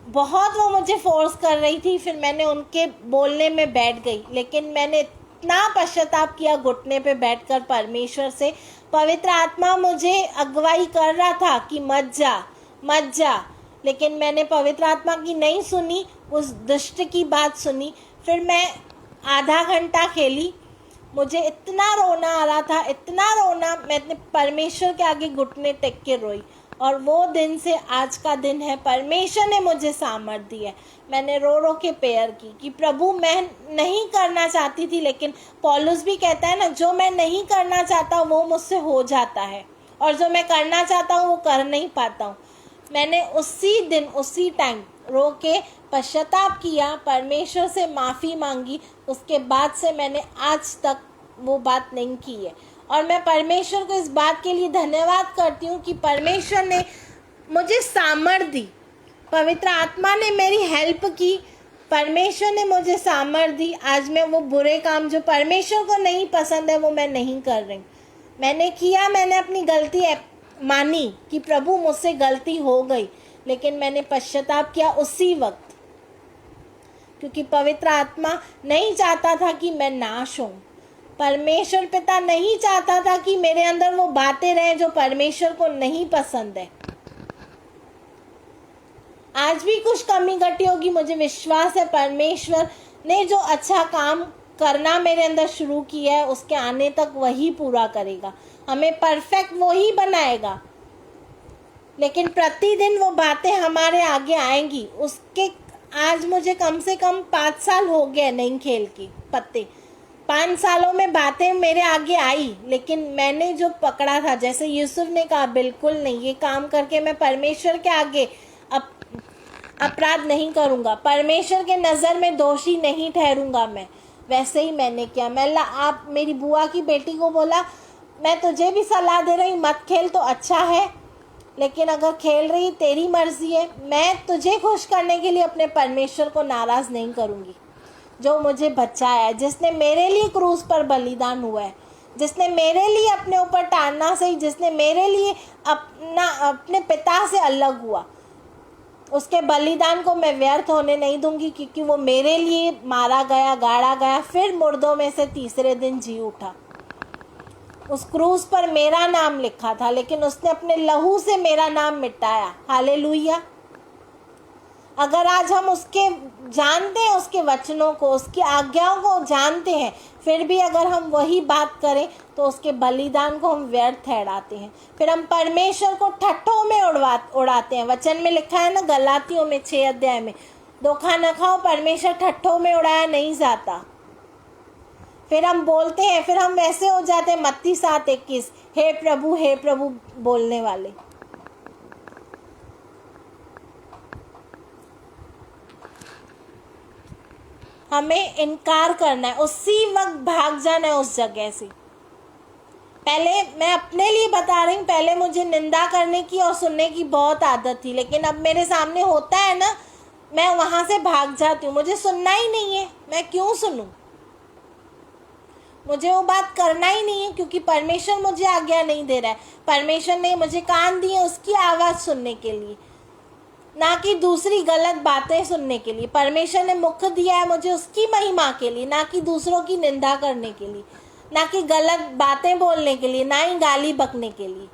बहुत, वो मुझे फोर्स कर रही थी, फिर मैंने उनके बोलने में बैठ गई। लेकिन मैंने इतना पश्चाताप किया घुटने पे बैठकर परमेश्वर से। पवित्र आत्मा मुझे अगुवाई कर रहा था कि मत जा, लेकिन मैंने पवित्र आत्मा की नहीं सुनी, उस दुष्ट की बात सुनी। फिर मैं आधा घंटा खेली, मुझे इतना रोना आ रहा था, इतना रोना, मैंने परमेश्वर के आगे घुटने टेक के रोई। और वो दिन से आज का दिन है, परमेश्वर ने मुझे सामर्थ दी है। मैंने रो रो के प्रेयर की कि प्रभु मैं नहीं करना चाहती थी, लेकिन पौलुस भी कहता है ना, जो मैं नहीं करना चाहता वो मुझसे हो जाता है, और जो मैं करना चाहता हूँ वो कर नहीं पाता हूँ। मैंने उसी दिन उसी टाइम रो के पश्चाताप किया, परमेश्वर से माफ़ी मांगी। उसके बाद से मैंने आज तक वो बात नहीं की है। और मैं परमेश्वर को इस बात के लिए धन्यवाद करती हूँ कि परमेश्वर ने मुझे सामर्थ दी, पवित्र आत्मा ने मेरी हेल्प की, परमेश्वर ने मुझे सामर्थ दी। आज मैं वो बुरे काम जो परमेश्वर को नहीं पसंद है वो मैं नहीं कर रही। मैंने किया, मैंने अपनी गलती मानी कि प्रभु मुझसे गलती हो गई, लेकिन मैंने पश्चाताप किया उसी वक्त, क्योंकि पवित्र आत्मा नहीं चाहता था कि मैं नाश हूँ। परमेश्वर पिता नहीं चाहता था कि मेरे अंदर वो बातें रहें जो परमेश्वर को नहीं पसंद है। आज भी कुछ कमी घटी होगी, मुझे विश्वास है परमेश्वर ने जो अच्छा काम करना मेरे अंदर शुरू किया है उसके आने तक वही पूरा करेगा, हमें परफेक्ट वही बनाएगा। लेकिन प्रतिदिन वो बातें हमारे आगे आएंगी। उसके आज मुझे कम से कम 5 साल हो गए नहीं खेल की पत्ते। 5 सालों में बातें मेरे आगे आई, लेकिन मैंने जो पकड़ा था, जैसे यूसुफ ने कहा, बिल्कुल नहीं, ये काम करके मैं परमेश्वर के आगे अपराध नहीं करूँगा, परमेश्वर के नज़र में दोषी नहीं ठहरूंगा मैं। वैसे ही मैंने किया। आप मेरी बुआ की बेटी को बोला, मैं तुझे भी सलाह दे रही, मत खेल तो अच्छा है, लेकिन अगर खेल रही तेरी मर्जी है, मैं तुझे खुश करने के लिए अपने परमेश्वर को नाराज़ नहीं करूँगी, जो मुझे बचाया है, जिसने मेरे लिए क्रूस पर बलिदान हुआ है, जिसने मेरे लिए अपने ऊपर टालना सही, जिसने मेरे लिए अपने पिता से अलग हुआ, उसके बलिदान को मैं व्यर्थ होने नहीं दूंगी, क्योंकि वो मेरे लिए मारा गया, गाड़ा गया, फिर मुर्दों में से तीसरे दिन जी उठा। उस क्रूस पर मेरा नाम लिखा था, लेकिन उसने अपने लहू से मेरा नाम मिटाया। हालेलुया। अगर आज हम उसके जानते हैं, उसके वचनों को, उसकी आज्ञाओं को जानते हैं, फिर भी अगर हम वही बात करें तो उसके बलिदान को हम व्यर्थ ठहराते हैं। फिर हम परमेश्वर को ठट्ठों में उड़ाते हैं। वचन में लिखा है ना, गलातियों में 6 अध्याय में, धोखा न खाओ, परमेश्वर ठट्ठों में उड़ाया नहीं जाता। फिर हम बोलते हैं, फिर हम वैसे हो जाते हैं, मत्ती 7:21, हे प्रभु बोलने वाले। हमें इनकार करना है, उसी वक्त भाग जाना है उस जगह से। पहले मैं अपने लिए बता रही हूँ, पहले मुझे निंदा करने की और सुनने की बहुत आदत थी, लेकिन अब मेरे सामने होता है ना, मैं वहाँ से भाग जाती हूँ। मुझे सुनना ही नहीं है, मैं क्यों सुनूं? मुझे वो बात करना ही नहीं है, क्योंकि परमेश्वर मुझे आज्ञा नहीं दे रहा है। परमेश्वर ने मुझे कान दिए उसकी आवाज़ सुनने के लिए, ना कि दूसरी गलत बातें सुनने के लिए। परमेश्वर ने मुख दिया है मुझे उसकी महिमा के लिए, ना कि दूसरों की निंदा करने के लिए, ना कि गलत बातें बोलने के लिए, ना ही गाली बकने के लिए।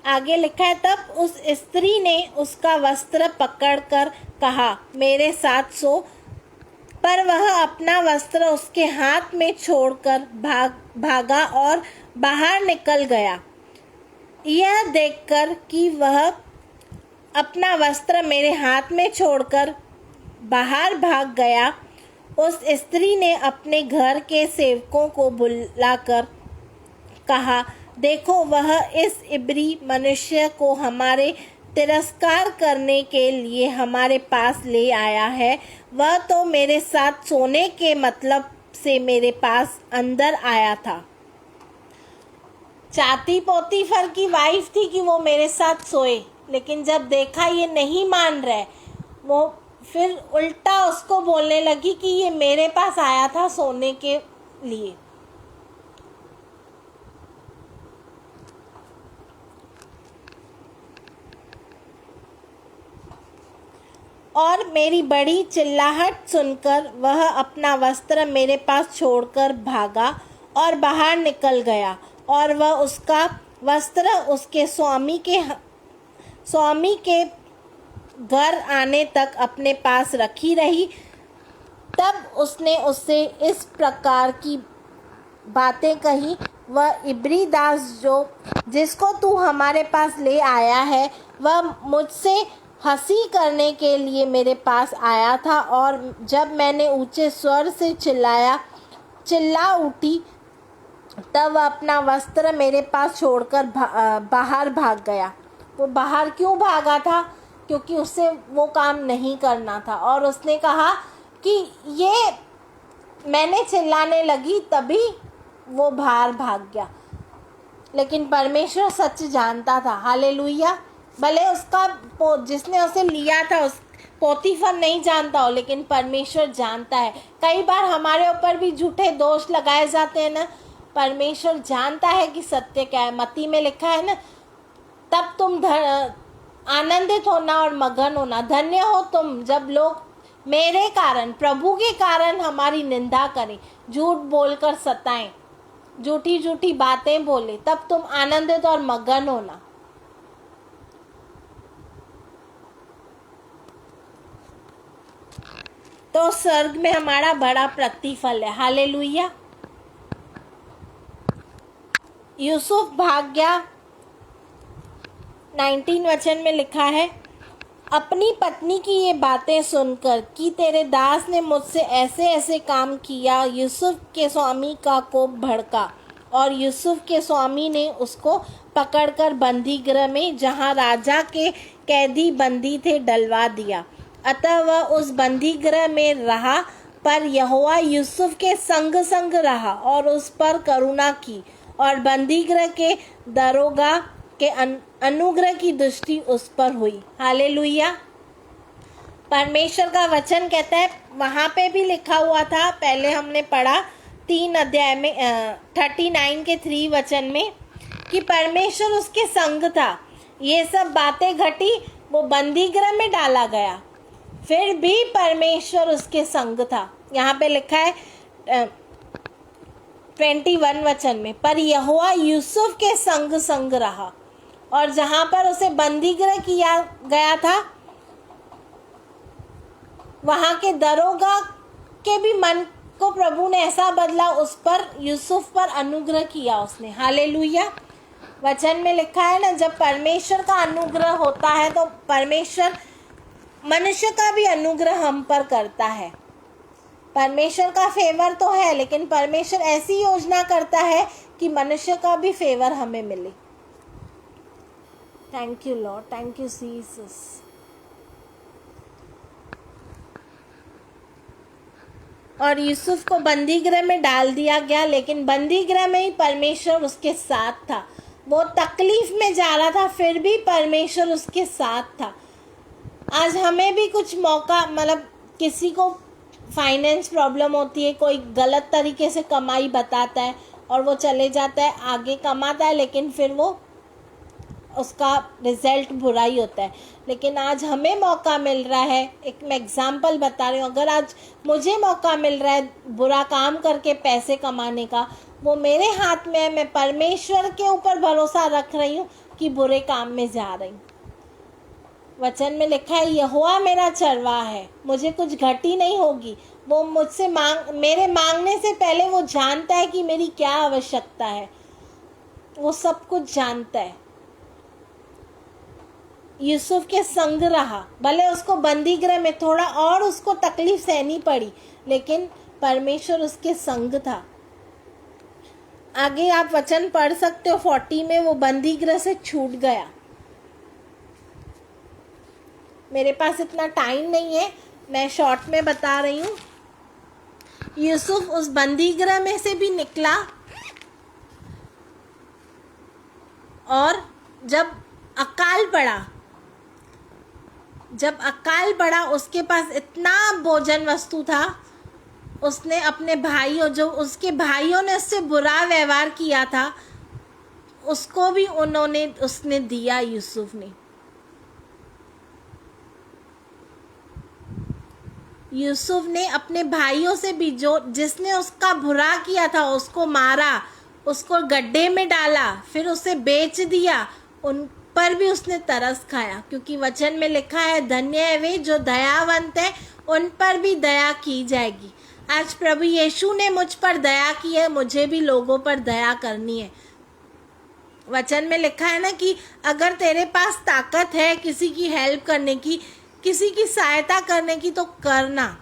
आगे लिखा है, तब उस स्त्री ने उसका वस्त्र पकड़कर कहा, मेरे साथ सो। पर वह अपना वस्त्र उसके हाथ में छोड़कर भागा और बाहर निकल गया। यह देखकर कि वह अपना वस्त्र मेरे हाथ में छोड़कर बाहर भाग गया, उस स्त्री ने अपने घर के सेवकों को बुलाकर कहा, देखो, वह इस इब्री मनुष्य को हमारे तिरस्कार करने के लिए हमारे पास ले आया है। वह तो मेरे साथ सोने के मतलब से मेरे पास अंदर आया था। चाहती पोतीफर की वाइफ थी कि वो मेरे साथ सोए, लेकिन जब देखा ये नहीं मान रहे, वो फिर उल्टा उसको बोलने लगी कि ये मेरे पास आया था सोने के लिए। और मेरी बड़ी चिल्लाहट सुनकर वह अपना वस्त्र मेरे पास छोड़कर भागा और बाहर निकल गया, और वह उसका वस्त्र उसके स्वामी के घर आने तक अपने पास रखी रही। तब उसने उससे इस प्रकार की बातें कही, वह इब्री दास जिसको तू हमारे पास ले आया है, वह मुझसे हंसी करने के लिए मेरे पास आया था, और जब मैंने ऊंचे स्वर से चिल्ला उठी, तब वह अपना वस्त्र मेरे पास छोड़कर बाहर भाग गया। वो बाहर क्यों भागा था? क्योंकि उससे वो काम नहीं करना था, और उसने कहा कि ये मैंने चिल्लाने लगी तभी वो बाहर भाग गया। लेकिन परमेश्वर सच जानता था। हालेलुया। भले उसका जिसने उसे लिया था उस पोतीफर नहीं जानता हो, लेकिन परमेश्वर जानता है। कई बार हमारे ऊपर भी झूठे दोष लगाए जाते हैं ना, परमेश्वर जानता है कि सत्य क्या है। मत्ती में लिखा है ना, तब तुम आनंदित होना और मगन होना, धन्य हो तुम जब लोग मेरे कारण, प्रभु के कारण हमारी निंदा करें, झूठ बोलकर सताएं, झूठी झूठी बातें बोले, तब तुम आनंदित और मगन होना। तो स्वर्ग में हमारा बड़ा प्रतिफल है। हालेलुया। यूसुफ भाग गया। 19 वचन में लिखा है, अपनी पत्नी की ये बातें सुनकर कि तेरे दास ने मुझसे ऐसे ऐसे काम किया, यूसुफ के स्वामी का कोप भड़का, और यूसुफ के स्वामी ने उसको पकड़कर बंदी गृह में, जहाँ राजा के कैदी बंदी थे, डलवा दिया। अतः वह उस बंदी गृह में रहा, पर यहोवा यूसुफ के संग संग रहा और उस पर करुणा की, और बंदी गृह के दरोगा के अनुग्रह की दृष्टि उस पर हुई। हालेलुया। परमेश्वर का वचन कहता है, वहाँ पे भी लिखा हुआ था, पहले हमने पढ़ा 3 अध्याय में 39 के 3 वचन में, कि परमेश्वर उसके संग था। ये सब बातें घटी, वो बंदी गृह में डाला गया, फिर भी परमेश्वर उसके संग था। यहाँ पे लिखा है 21 वचन में, पर यहोवा यूसुफ के संग संग रहा, और जहाँ पर उसे बंदी गृह किया गया था, वहाँ के दरोगा के भी मन को प्रभु ने ऐसा बदला, उस पर, यूसुफ पर अनुग्रह किया उसने। हालेलुया। वचन में लिखा है ना, जब परमेश्वर का अनुग्रह होता है तो परमेश्वर मनुष्य का भी अनुग्रह हम पर करता है। परमेश्वर का फेवर तो है, लेकिन परमेश्वर ऐसी योजना करता है कि मनुष्य का भी फेवर हमें मिले। Thank you Lord, thank you Jesus. और यूसुफ को बंदी गृह में डाल दिया गया, लेकिन बंदी गृह में ही परमेश्वर उसके साथ था। वो तकलीफ में जा रहा था, फिर भी परमेश्वर उसके साथ था। आज हमें भी कुछ मौका, मतलब किसी को फाइनेंस प्रॉब्लम होती है, कोई गलत तरीके से कमाई बताता है और वो चले जाता है, आगे कमाता है, लेकिन फिर वो उसका रिजल्ट बुरा ही होता है। लेकिन आज हमें मौका मिल रहा है, एक मैं एग्जांपल बता रही हूँ, अगर आज मुझे मौका मिल रहा है बुरा काम करके पैसे कमाने का, वो मेरे हाथ में है। मैं परमेश्वर के ऊपर भरोसा रख रही हूँ कि बुरे काम में जा रही हूँ। वचन में लिखा है, यहोवा मेरा चरवाहा है, मुझे कुछ घटी नहीं होगी। वो मुझसे मेरे मांगने से पहले वो जानता है कि मेरी क्या आवश्यकता है, वो सब कुछ जानता है। यूसुफ के संग रहा, भले उसको बंदी गृह में थोड़ा और उसको तकलीफ सहनी पड़ी, लेकिन परमेश्वर उसके संग था। आगे आप वचन पढ़ सकते हो 40 में, वो बंदी गृह से छूट गया। मेरे पास इतना टाइम नहीं है, मैं शॉर्ट में बता रही हूँ। यूसुफ उस बंदी गृह में से भी निकला, और जब अकाल पड़ा उसके पास इतना भोजन वस्तु था, उसने अपने भाइयों, जो उसके भाइयों ने उससे बुरा व्यवहार किया था, उसको भी उसने दिया यूसुफ ने। यूसुफ ने अपने भाइयों से भी, जिसने उसका बुरा किया था, उसको मारा, उसको गड्ढे में डाला, फिर उसे बेच दिया, उन पर भी उसने तरस खाया, क्योंकि वचन में लिखा है धन्य है वे जो दयावंत है, उन पर भी दया की जाएगी। आज प्रभु यीशु ने मुझ पर दया की है, मुझे भी लोगों पर दया करनी है। वचन में लिखा है ना कि अगर तेरे पास ताकत है किसी की हेल्प करने की, किसी की सहायता करने की, तो करना।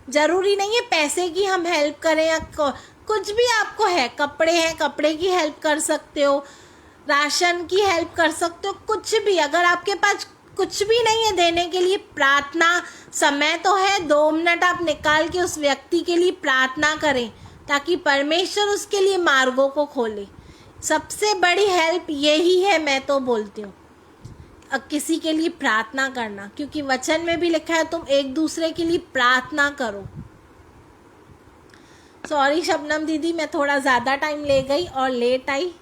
जरूरी नहीं है पैसे की हम हेल्प करें या कुछ भी आपको है, कपड़े हैं, कपड़े की हेल्प कर सकते हो, राशन की हेल्प कर सकते हो, कुछ भी। अगर आपके पास कुछ भी नहीं है देने के लिए, प्रार्थना समय तो है, 2 मिनट आप निकाल के उस व्यक्ति के लिए प्रार्थना करें, ताकि परमेश्वर उसके लिए मार्गों को खोले। सबसे बड़ी हेल्प यही है, मैं तो बोलती हूँ, किसी के लिए प्रार्थना करना, क्योंकि वचन में भी लिखा है तुम एक दूसरे के लिए प्रार्थना करो। सॉरी शबनम दीदी, मैं थोड़ा ज़्यादा टाइम ले गई और लेट आई।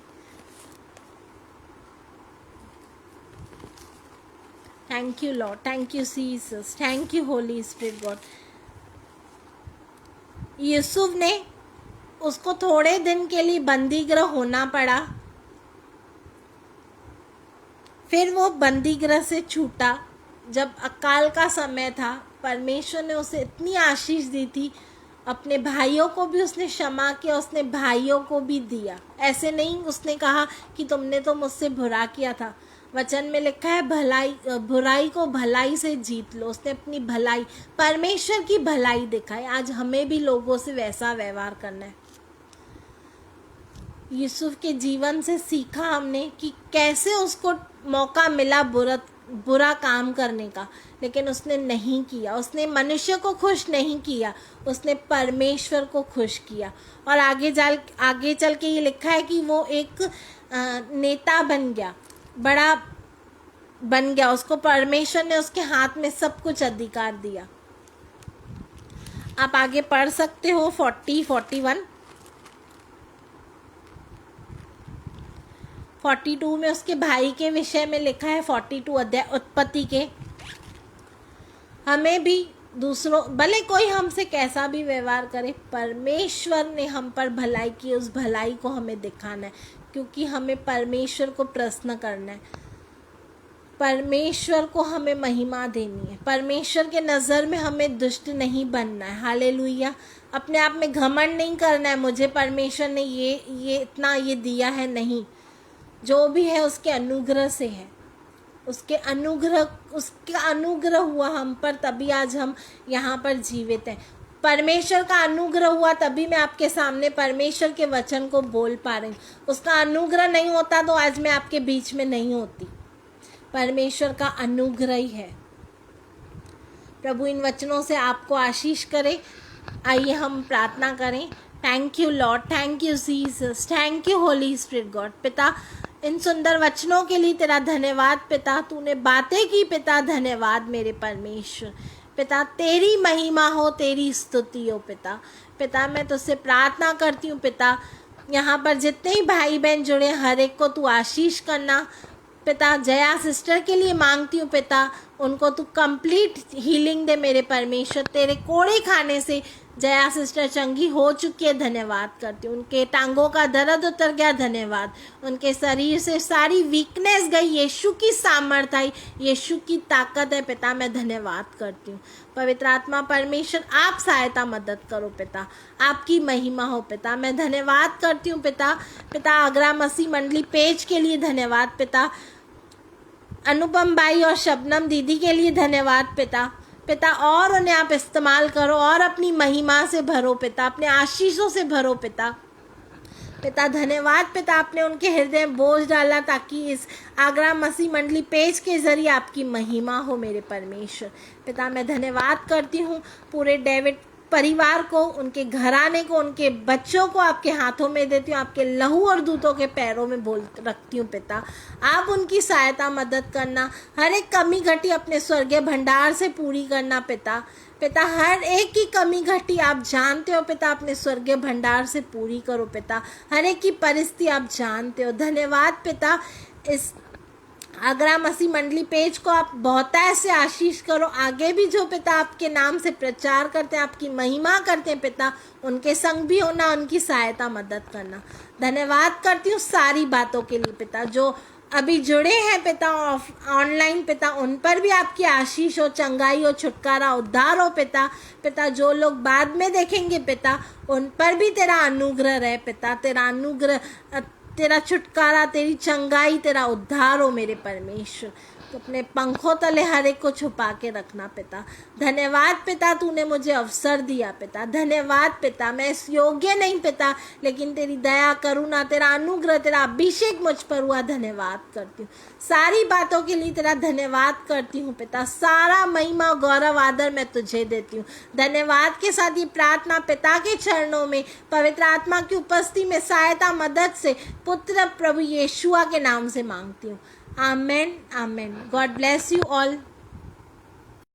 Thank you Lord, thank you Jesus, thank you Holi spirit God. Yusuf ने, उसको थोड़े दिन के लिए बंदीगृह होना पड़ा, फिर वो बंदीगृह से छूटा। जब अकाल का समय था, परमेश्वर ने उसे इतनी आशीष दी थी, अपने भाइयों को भी उसने क्षमा किया, उसने भाइयों को भी दिया। ऐसे नहीं उसने कहा कि तुमने तो मुझसे बुरा किया था। वचन में लिखा है बुराई को भलाई से जीत लो। उसने अपनी भलाई, परमेश्वर की भलाई दिखाई। आज हमें भी लोगों से वैसा व्यवहार करना है। यूसुफ के जीवन से सीखा हमने कि कैसे उसको मौका मिला बुरा काम करने का, लेकिन उसने नहीं किया। उसने मनुष्य को खुश नहीं किया, उसने परमेश्वर को खुश किया। और आगे चल के ये लिखा है कि वो एक नेता बन गया, बड़ा बन गया। उसको परमेश्वर ने उसके हाथ में सब कुछ अधिकार दिया। आप आगे पढ़ सकते हो 41 42 में उसके भाई के विषय में लिखा है। 42 अध्याय उत्पत्ति के। हमें भी दूसरों, भले कोई हमसे कैसा भी व्यवहार करे, परमेश्वर ने हम पर भलाई की, उस भलाई को हमें दिखाना है, क्योंकि हमें परमेश्वर को प्रसन्न करना है, परमेश्वर को हमें महिमा देनी है। परमेश्वर के नज़र में हमें दुष्ट नहीं बनना है। हालेलुया। अपने आप में घमंड नहीं करना है, मुझे परमेश्वर ने ये इतना ये दिया है। नहीं, जो भी है उसके अनुग्रह से है। उसका अनुग्रह हुआ हम पर, तभी आज हम यहाँ पर जीवित हैं। परमेश्वर का अनुग्रह हुआ तभी मैं आपके सामने परमेश्वर के वचन को बोल पा रही हूँ। उसका अनुग्रह नहीं होता तो आज मैं आपके बीच में नहीं होती। परमेश्वर का अनुग्रह ही है। प्रभु इन वचनों से आपको आशीष करे। आइए हम प्रार्थना करें। Thank you Lord, thank you Jesus, thank you Holi spirit God. पिता, इन सुंदर वचनों के लिए तेरा धन्यवाद पिता। तूने बातें की पिता, धन्यवाद मेरे परमेश्वर। पिता, तेरी महिमा हो, तेरी स्तुति हो पिता। पिता, मैं तुझसे प्रार्थना करती हूँ पिता, यहाँ पर जितने ही भाई बहन जुड़े, हर एक को तू आशीष करना पिता। जया सिस्टर के लिए मांगती हूँ पिता, उनको तू कंप्लीट हीलिंग दे मेरे परमेश्वर। तेरे कोड़े खाने से जया सिस्टर चंगी हो चुकी है, धन्यवाद करती हूँ। उनके टांगों का दर्द उतर गया, धन्यवाद। उनके शरीर से सारी वीकनेस गई, यीशु की सामर्थ आई, यीशु की ताकत है पिता। मैं धन्यवाद करती हूँ। पवित्र आत्मा परमेश्वर, आप सहायता मदद करो पिता, आपकी महिमा हो पिता। मैं धन्यवाद करती हूँ पिता। पिता, आगरा मसीह मंडली पेज के लिए धन्यवाद पिता। अनुपम भाई और शबनम दीदी के लिए धन्यवाद पिता। पिता, और उन्हें आप इस्तेमाल करो और अपनी महिमा से भरो पिता, अपने आशीषों से भरो पिता। पिता, धन्यवाद पिता, आपने उनके हृदय में बोझ डाला ताकि इस आगरा मसीह मंडली पेज के जरिए आपकी महिमा हो मेरे परमेश्वर। पिता, मैं धन्यवाद करती हूँ पूरे डेविड परिवार को, उनके घराने को, उनके बच्चों को आपके हाथों में देती हूँ, आपके लहू और दूतों के पैरों में रखती हूँ पिता। आप उनकी सहायता मदद करना, हर एक कमी घटी अपने स्वर्गीय भंडार से पूरी करना पिता। पिता हर एक की कमी घटी आप जानते हो पिता, अपने स्वर्गीय भंडार से पूरी करो पिता। हर एक की परिस्थिति आप जानते हो। धन्यवाद पिता, इस आगरा मसीह मंडली पेज को आप बहुत ऐसे आशीष करो। आगे भी जो पिता आपके नाम से प्रचार करते हैं, आपकी महिमा करते हैं पिता, उनके संग भी होना, उनकी सहायता मदद करना। धन्यवाद करती हूँ सारी बातों के लिए पिता। जो अभी जुड़े हैं पिता ऑनलाइन पिता, उन पर भी आपकी आशीष हो, चंगाई हो, छुटकारा, उद्धार हो पिता। पिता जो लोग बाद में देखेंगे पिता, उन पर भी तेरा अनुग्रह रहे पिता। तेरा अनुग्रह, तेरा छुटकारा, तेरी चंगाई, तेरा उद्धार हो मेरे परमेश्वर। तो अपने पंखों तले हर एक को छुपा के रखना पिता। धन्यवाद पिता, तूने मुझे अवसर दिया पिता। धन्यवाद पिता, मैं इस योग्य नहीं पिता, लेकिन तेरी दया, करुणा, तेरा अनुग्रह, तेरा अभिषेक मुझ पर हुआ। धन्यवाद करती हूँ सारी बातों के लिए, तेरा धन्यवाद करती हूँ पिता। सारा महिमा, गौरव, आदर मैं तुझे देती हूँ। धन्यवाद के साथ ये प्रार्थना पिता के चरणों में, पवित्र आत्मा की उपस्थिति में सहायता मदद से पुत्र प्रभु यीशुआ के नाम से मांगती हूँ। Amen, amen. God bless you all.